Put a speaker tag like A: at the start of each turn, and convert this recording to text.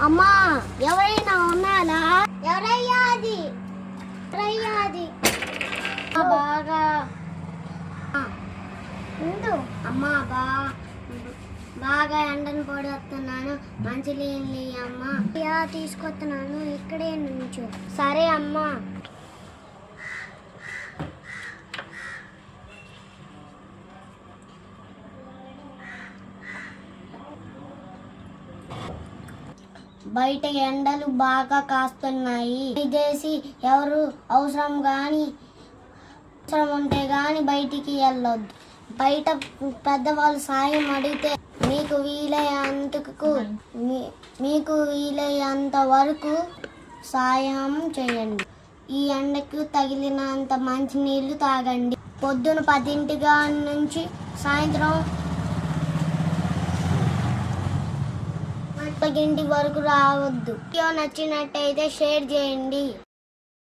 A: అమ్మా ఎవరైనా ఉన్నారా? ఎవరయ్యా అది? ఎవరయ్యా అది? బాగా ఉండు అమ్మా. బాగా ఎండను పడుతున్నాను, మంచి నీళ్ళు అమ్మా. తీసుకొస్తున్నాను, ఇక్కడే నుంచు. సరే అమ్మా. బయట ఎండలు బాగా కాస్తున్నాయి. విదేశీ ఎవరు అవసరం ఉంటే గాని బయటికి వెళ్ళొద్దు. బయట పెద్దవాళ్ళు సాయం అడిగితే మీకు వీలైనంత వరకు సాయం చేయండి. ఈ ఎండకు తగిలినంత మంచి నీళ్లు తాగండి. పొద్దున 10 నుంచి సాయంత్రం 10 వరకు రావద్దు. వీడియో నచ్చినట్టయితే షేర్ చేయండి.